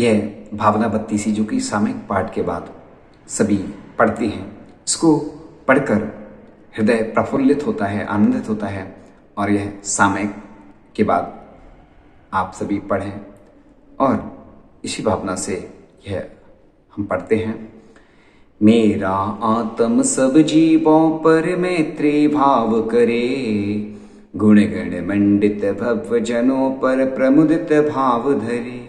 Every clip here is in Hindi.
यह भावना बत्ती सी जो कि सामयिक पाठ के बाद सभी पढ़ते हैं, इसको पढ़कर हृदय प्रफुल्लित होता है, आनंदित होता है। और यह सामयिक के बाद आप सभी पढ़ें और इसी भावना से यह हम पढ़ते हैं। मेरा आत्म सब जीवों पर मैत्री भाव करे, गुण गण मंडित भव जनों पर प्रमुदित भाव धरे।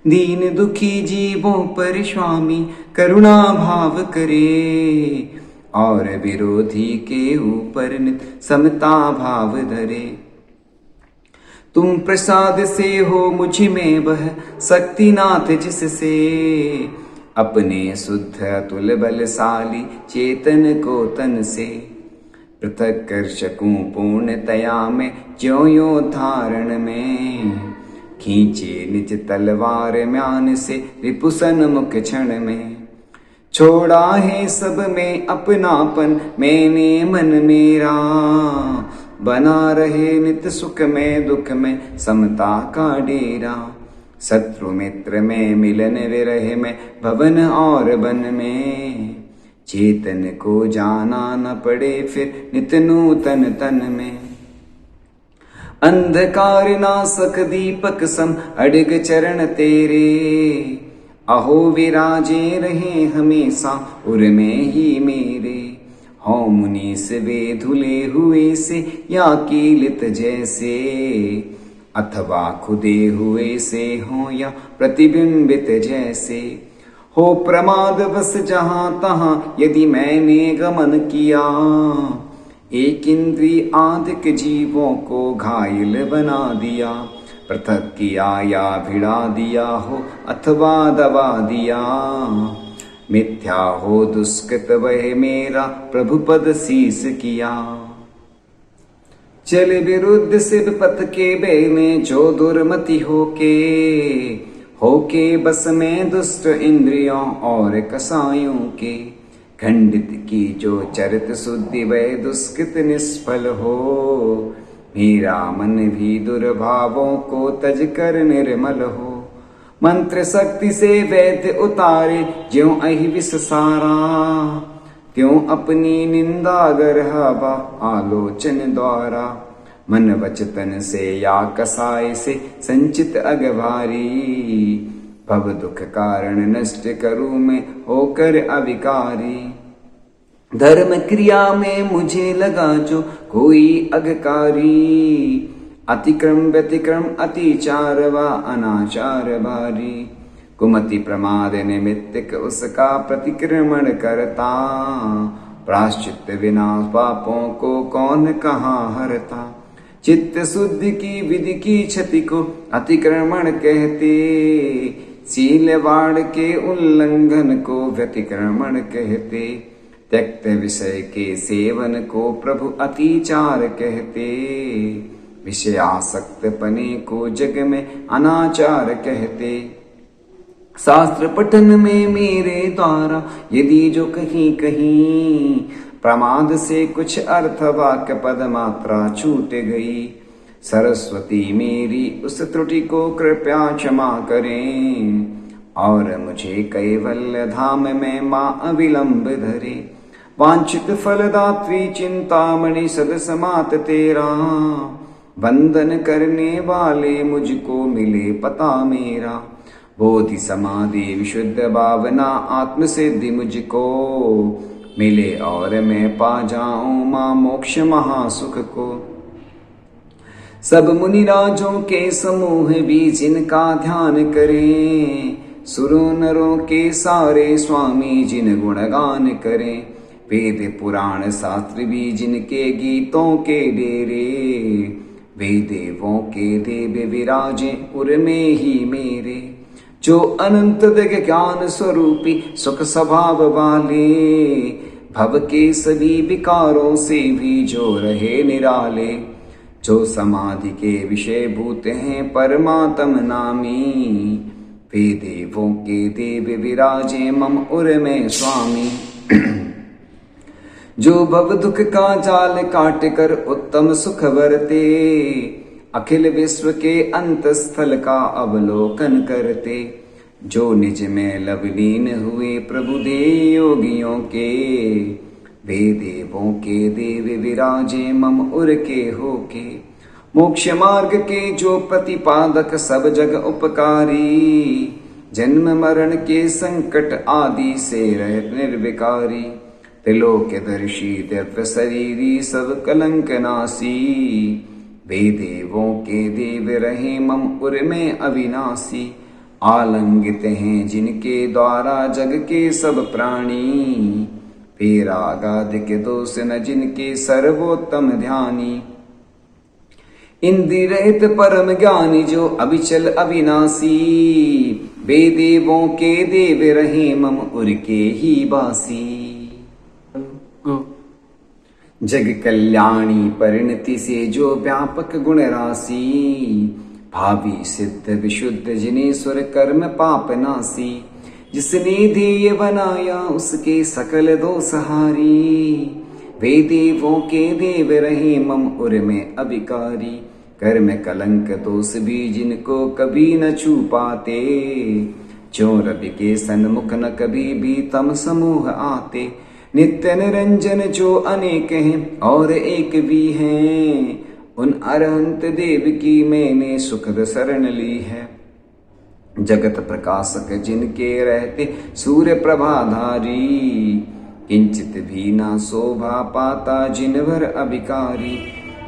दीन दुखी जीवों पर स्वामी करुणा भाव करे, और विरोधी के ऊपर नित समता भाव धरे। तुम प्रसाद से हो मुझ में वह शक्तिनाथ जिससे, अपने शुद्ध अतुल बलशाली चेतन को तन से। पृथक कर सकूं पूर्णतया में ज्यों यो धारण में, खींचे निज तलवार म्यान से रिपुसन मुख क्षण में। छोड़ा है सब में अपनापन मैंने मन मेरा, बना रहे नित सुख में दुख में समता का डेरा। शत्रु मित्र में मिलन विरह में भवन और वन में, चेतन को जाना न पड़े फिर नित नूतन तन में। अंधकार नासक दीपक सम अडिग चरण तेरे, अहो विराजे रहे हमेशा उर में ही मेरे। हो मुनीस वे धुले हुए से या कीलित जैसे, अथवा खुदे हुए से हो या प्रतिबिंबित जैसे। हो प्रमाद बस जहां तहां यदि मैंने गमन किया, एक इंद्रिय आदिक जीवों को घायल बना दिया। पृथक किया या भिड़ा दिया हो अथवा दबा दिया, मिथ्या हो दुष्कृत वह मेरा प्रभु पद शीस किया। चल विरुद्ध सिर पथ के बेने जो दुर्मति होके बस में दुष्ट इंद्रियों और कसायों के। खंडित की जो चरित शुद्धि वह दुष्कृत निष्फल हो, मेरा मन भी दुर्भावों को तज कर निर्मल हो। मंत्र शक्ति से वैद्य उतारे ज्यों अहि विष सारा, त्यों अपनी निंदा गर्हबा आलोचन द्वारा। मन वचतन से या कसाय से संचित अगभारी, भव दुख कारण नष्ट करूं मैं होकर अविकारी। धर्म क्रिया में मुझे लगा जो कोई अगकारी, अतिक्रम व्यतिक्रम अतिचार व अनाचार भारी। कुमति प्रमाद निमित्तिक उसका प्रतिक्रमण करता, प्राश्चित विनाश पापों को कौन कहाँ हरता। चित्त शुद्धि की विधि की क्षति को अतिक्रमण कहते, शीलवाड़ के उल्लंघन को व्यतिक्रमण कहते। त्यक्त विषय के सेवन को प्रभु अतिचार कहते, विषयासक्त पने को जग में अनाचार कहते। शास्त्र पठन में मेरे द्वारा यदि जो कहीं कहीं, प्रमाद से कुछ अर्थ वाक्य पद मात्रा छूट गई। सरस्वती मेरी उस त्रुटि को कृपया क्षमा करें, और मुझे कैवल्य धाम में मां अविलंब धरे। वांछित फलदात्री चिंतामणि सदसमात तेरा, बंधन करने वाले मुझको मिले पता मेरा। बोधि समाधि विशुद्ध भावना आत्म सिद्धि मुझको मिले, और मैं पा जाऊं मां मोक्ष महासुख को। सब मुनि राजों के समूह भी जिनका ध्यान करें, सुरों नरों के सारे स्वामी जिन गुणगान करें। वेद पुराण शास्त्र भी जिनके गीतों के डेरे, वे देवों के देव विराजे उर में ही मेरे। जो अनंत दिग ज्ञान स्वरूपी सुख स्वभाव वाले, भव के सभी विकारों से भी जो रहे निराले। जो समाधि के विषय भूत हैं परमात्म नामी, वे देवों के देव विराजे मम उर में स्वामी। जो भव दुख का जाल काट कर उत्तम सुख वरते, अखिल विश्व के अंत स्थल का अवलोकन करते। जो निज में लवलीन हुए प्रभु दे योगियों के, वे देवों के देव विराजे मम उर के होके। मोक्ष मार्ग के जो प्रतिपादक सब जग उपकारी, जन्म मरण के संकट आदि से रह निर्विकारी। त्रिलोक दर्शी दिव्य शरीरी सब कलंक नासी, वे देवों के देव रहे मम उर में अविनाशी। आलंगित हैं जिनके द्वारा जग के सब प्राणी, वे रागादिक दोष न जिनके सर्वोत्तम ध्यानी। इंद्रिय रहित परम ज्ञानी जो अविचल अविनाशी, वे देवों के देव रहे मम उर के ही बासी। जग कल्याणी परिणति से जो व्यापक गुण राशि, भावी सिद्ध विशुद्ध जिनेश्वर कर्म पाप नासी। जिसने ध्येय बनाया उसके सकल दोषहारी, वे देवों के देव रहे मम उर में अभिकारी। कर्म कलंक दोष भी जिनको कभी न छू पाते, जो रवि के सन्मुख न कभी भी तम समूह आते। नित्य निरंजन जो अनेक हैं और एक भी हैं, उन अरहंत देव की मैंने सुखद शरण ली है। जगत प्रकाशक जिनके रहते सूर्य प्रभाधारी, किंचित भी ना शोभा पाता जिनवर अभिकारी।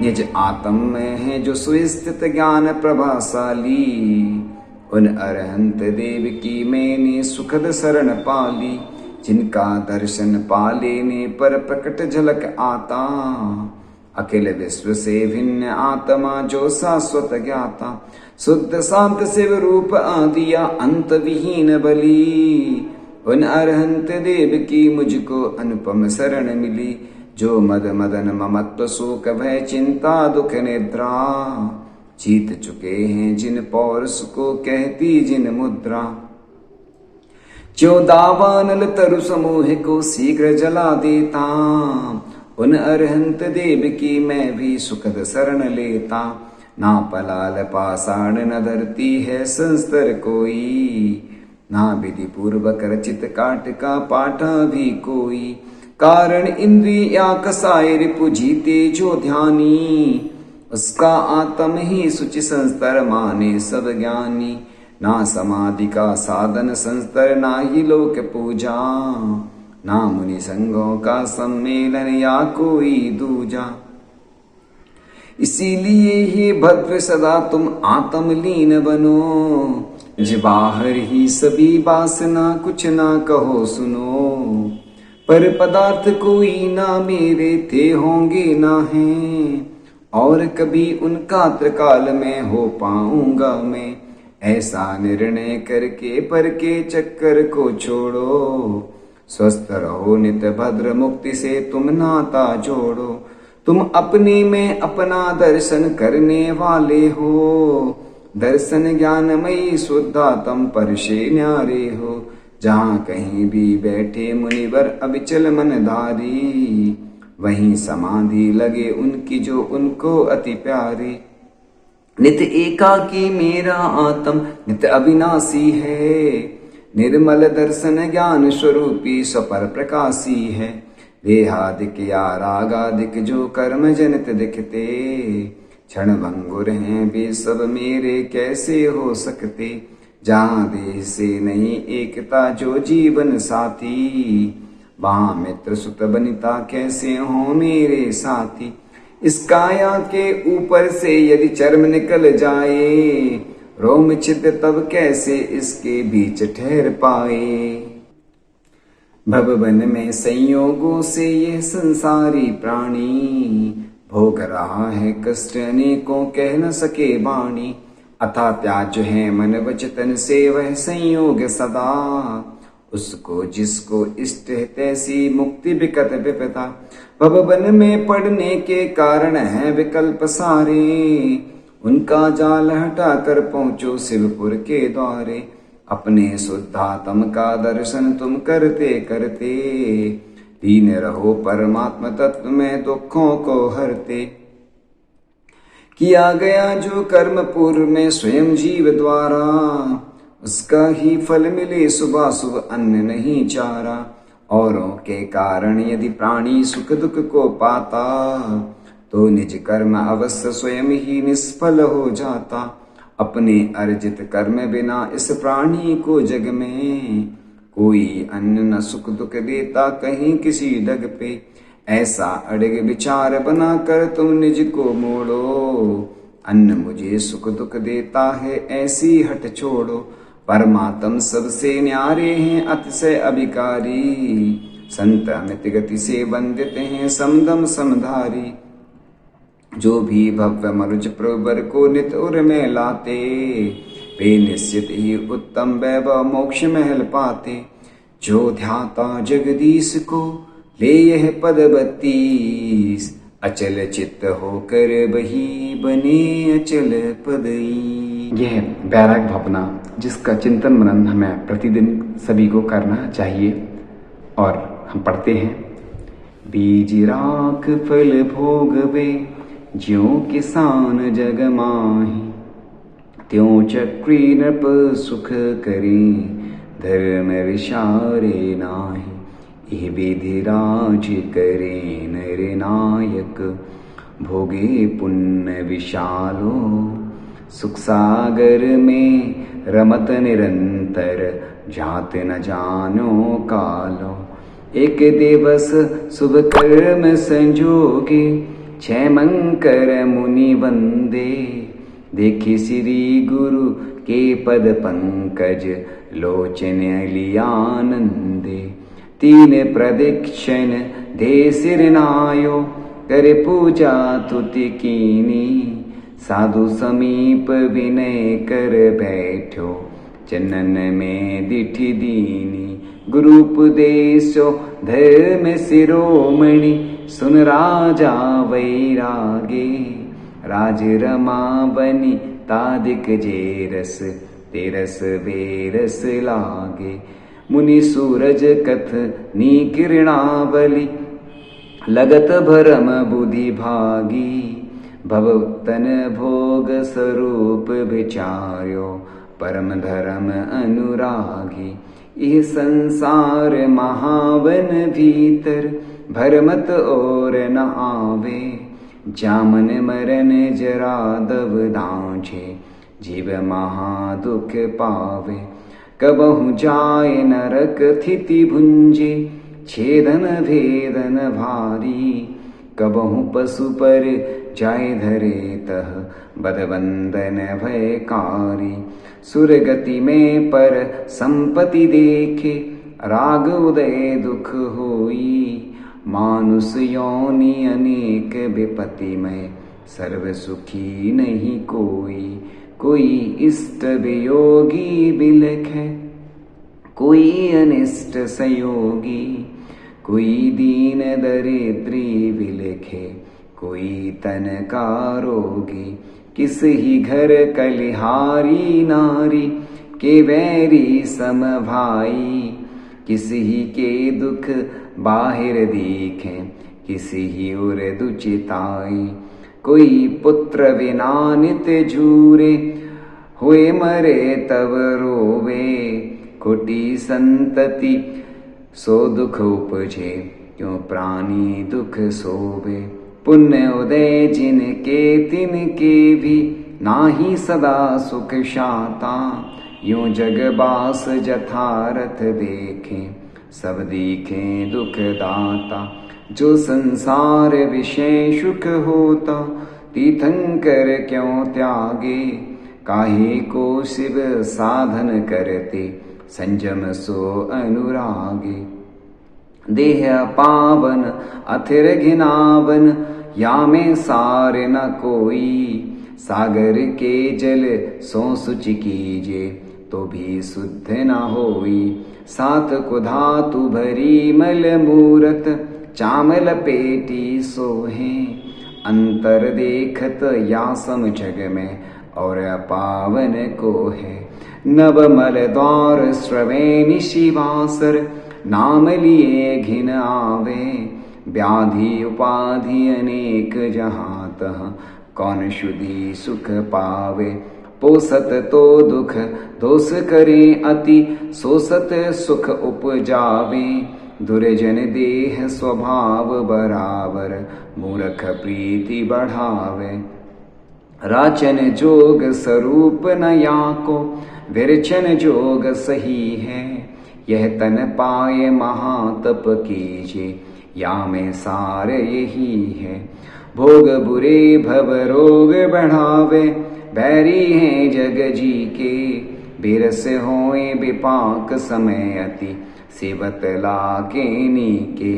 निज आत्म में है जो सुस्थित ज्ञान प्रभाशाली, उन अरहंत देव की मैंने सुखद शरण पाली। जिनका दर्शन पा लेने पर प्रकट झलक आता, अखिल विश्व से भिन्न आत्मा जो शाश्वत ज्ञाता। शुद्ध शांत शिव रूप आदिया अंत विहीन बली, उन अरहंत देव की मुझको अनुपम शरण मिली। जो मद मदन ममत्व शोक भय चिंता दुख निद्रा, जीत चुके हैं जिन पौरुष को कहती जिन मुद्रा। जो दावानल तरु समूह को शीघ्र जला देता, उन अरहंत देव की मैं भी सुखद शरण लेता। ना पलाल पाषाण न धरती है संस्तर कोई, ना विधि पूर्वक रचित काट का पाठा भी कोई। कारण इंद्रिया कसाय रिपु जीते जो ध्यानी, उसका आत्म ही सुचि संस्तर माने सब ज्ञानी। ना समाधि का साधन संस्तर ना ही लोक पूजा, ना मुनि संगों का सम्मेलन या कोई दूजा। इसीलिए ये भद्र सदा तुम आत्मलीन बनो, बाहर ही सभी वासना कुछ ना कहो सुनो। पर पदार्थ कोई ना मेरे थे होंगे ना हैं, और कभी उनका त्रिकाल में हो पाऊंगा मैं। ऐसा निर्णय करके पर के चक्कर को छोड़ो, स्वस्थ रहो नित भद्र मुक्ति से तुम नाता जोड़ो। तुम अपने में अपना दर्शन करने वाले हो, दर्शन ज्ञानमयी शुद्धात्म परशे न्यारे हो। जहाँ कहीं भी बैठे मुनिवर अविचल मनधारी, वहीं समाधि लगे उनकी जो उनको अति प्यारी। नित्य एकाकी मेरा आत्म नित्य अविनाशी है, निर्मल दर्शन ज्ञान स्वरूपी स्वपर प्रकाशी है। देहादिक या रागादिक जो कर्म जनित दिखते, क्षण भंगुर हैं वे सब मेरे कैसे हो सकते। जहाँ देह से नहीं एकता जो जीवन साथी, वहाँ मित्र सुत बनिता कैसे हो मेरे साथी। इस काया के ऊपर से यदि चर्म निकल जाए, रोम छिद तब कैसे इसके बीच ठहर पाए। भवन में संयोगों से यह संसारी प्राणी, भोग रहा है कष्ट अनेकों कह न सके वाणी। अथा त्याज है मन वचन से वह संयोग सदा, उसको जिसको इष्ट है तैसी मुक्ति विकट विपदा। भवन में पड़ने के कारण है विकल्प सारे, उनका जाल हटा कर पहुंचो शिवपुर के द्वारे। अपने शुद्धात्म का दर्शन तुम करते करते, दीन रहो परमात्मा तत्व में दुखों को हरते। किया गया जो कर्म पूर्व में स्वयं जीव द्वारा, उसका ही फल मिले सुबह सुबह अन्न नहीं चारा। औरों के कारण यदि प्राणी सुख दुख को पाता, तो निज कर्म अवश्य स्वयं ही निष्फल हो जाता। अपने अर्जित कर्म बिना इस प्राणी को जग में, कोई अन्न न सुख दुख देता कहीं किसी डग पे। ऐसा अड़ग विचार बना कर तुम निज को मोड़ो, अन्न मुझे सुख दुख देता है ऐसी हट छोड़ो। परमात्म सबसे न्यारे हैं अतिशय अभिकारी, संत अमित गति से वंदित हैं समदम समधारी। जो भी भव्य मनुज प्रवर को नित उर में लाते, वे निश्चित ही उत्तम वैभव मोक्ष महल पाते। जो ध्याता जगदीश को ले यह पद 32, अचल चित्त होकर वही बने अचल पदई। यह बैराग भावना जिसका चिंतन मनन हमें प्रतिदिन सभी को करना चाहिए। और हम पढ़ते हैं, बीज राख फल भोगवे ज्यों किसान जग माहि, त्यों चक्री नृप सुख करे धर्म विचारे नाहि। इह विधि राज करे नर नायक, भोगे पुण्य विशालो सुख सागर में रमत निरंतर, जात न जानो कालो। एक दिवस शुभ कर्म संजोगे, छह मंकर मुनि वंदे। देखी श्री गुरु के पद पंकज, लोचन लियानंदे। तीन प्रदक्षिण दे सिर नायो, कर पूजा तुति कीनी। साधु समीप विनय कर बैठो, चनन में दिठि दीनी। गुरु उपदेशो धर्म शिरोमणि, सुन राजा वैरागे। राज रमा बनी तादिक जेरस, तेरस बेरस लागे। मुनि सूरज कथ नी किरणावली, लगत भरम बुद्धि भागी। भवतन भोग स्वरूप विचार्यो, परम धर्म अनुरागी। यह संसार महावन भीतर, भरमत और न आवे। जामन मरन जरा दब दांझे, जीव महा दुख पावे। कबहु जाय नरक थिति भुंजे, छेदन भेदन भारी। कबहु पशु पर जाय धरे तह, बदबंदन भयकारी। सुरगति में पर संपत्ति देखे, राग उदय दुख होई। मानुष योनि अनेक विपत्ति में, सर्व सुखी नहीं कोई। कोई इष्ट वियोगी बिलखे, कोई अनिष्ट संयोगी। कोई दीन दरिद्री बिलखे, कोई तन का रोगी। किस ही घर कलिहारी नारी, के वैरी सम भाई। किस ही के दुख बाहिर दिखे, किसी ही उर दुचिताई। कोई पुत्र विना नित झूरे, हुए मरे तब रोवे। खोटी संतति सो दुख उपजे, क्यों प्राणी दुख सोवे। पुण्य उदय जिनके तिनके भी, नाही सदा सुख शाता। यूं जगबास जथारथ देखे, सब दीखे दुख दाता। जो संसार विषय सुख होता, तीर्थंकर क्यों त्यागे। काहे को शिव साधन करते, संजम सो अनुरागे। देह पावन अथिर घिनावन, या में सार न कोई। सागर के जल सो सुचि कीजे, तो भी शुद्ध न होई। सात को धातु भरी मल मूरत, चामल पेटी सोहे। अंतर देखत या सम जग में, और पावन को है। नव मल द्वार श्रवे निशिवासर, नाम लिए घिन आवे। व्याधि उपाधि अनेक जहाँ तहाँ, कौन शुद्धि सुख पावे। पोसत तो दुख दोष करें अति, सोसत सुख उपजावे। दुर्जन देह स्वभाव बराबर, मूर्ख प्रीति बढ़ावे। राचन जोग स्वरूप न याको, विरचन जोग सही है। यह तन पाए महातप कीजे, या में सार यही है। भोग बुरे भव रोग बढ़ावे, बैरी हैं जग जी के। बिरस होए विपाक समय अति, सेवत लाके नीके।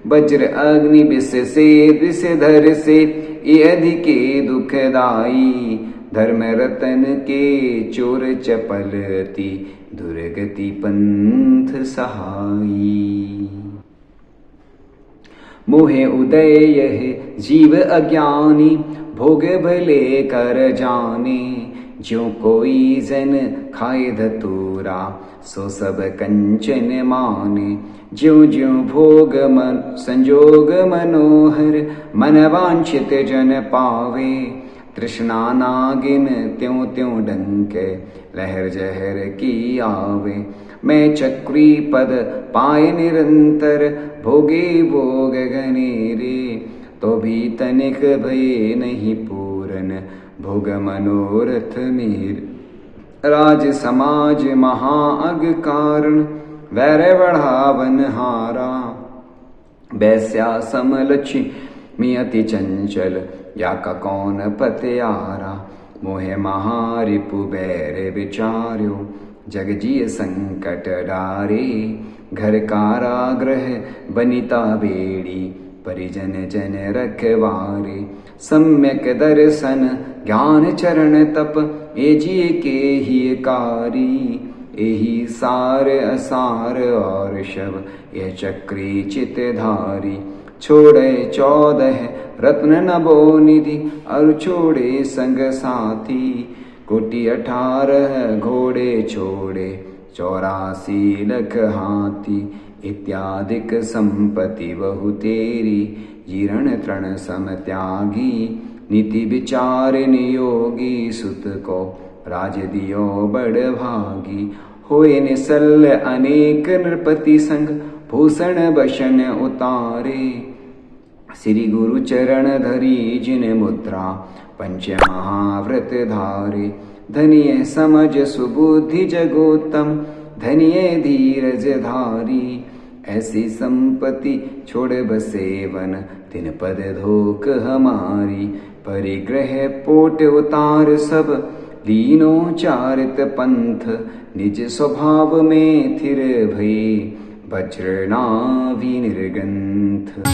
वज्र अग्नि विष से दिश धर से, ये अधिके दुखदाई। धर्म रतन के चोर चपलती, दुर्गति पंथ सहाई। मोहे उदय यह जीव अज्ञानी, भोग भले कर जाने। ज्यों कोई जन खाए धतूरा, सो सब कंचन माने। ज्यों ज्यों भोग मन संजोग मनोहर, मन वांछित जन पावे। तृष्णा नागिन त्यों त्यों डंके, लहर जहर की आवे। मैं चक्री पद पाए निरंतर, भोगे भोग घनेरे। तो भी तनिक भये नहीं पूरन, भोग मनोरथ मेरे। राज समाज महाअग कारण, वैर बढ़ावन हारा। वैस्या समलक्ष्मी अति चंचल, या का कौन पत्यारा। मोहे महारिपु बैर विचार्यो, जग जिय संकट डारे। घर कारागृह बनिता बेड़ी, परिजन जन रखवारे। सम्यक दर्शन ज्ञान चरण तप, ए जिय के ही कारी। एही सार असार और शव, यह चक्री चितधारी। छोड़े 14 रत्न नभो निधि, और छोड़े संग साथी। कोटि 18 घोड़े छोड़े, 84 लख हाथी। इत्यादिक संपत्ति बहु तेरी, जीर्ण तृण सम त्यागी। नीति विचार नियोगी, सुत को राज दियो बड़ भागी। होए निसल्य अनेक नृपति संग, भूषण बशन उतारे। श्री गुरु चरण धरी जिन मुद्रा, पंच महाव्रत धारे। धनिय समझ सुबुद्धि जगोत्तम, धनिय धीरज धारी। ऐसी संपत्ति छोड़ बसेवन, तिन पद धोक हमारी। परिग्रह पोट उतार सब, लीनो चारित पंथ। निज स्वभाव में थिर भई, वज्र नाभि निर्गंथ।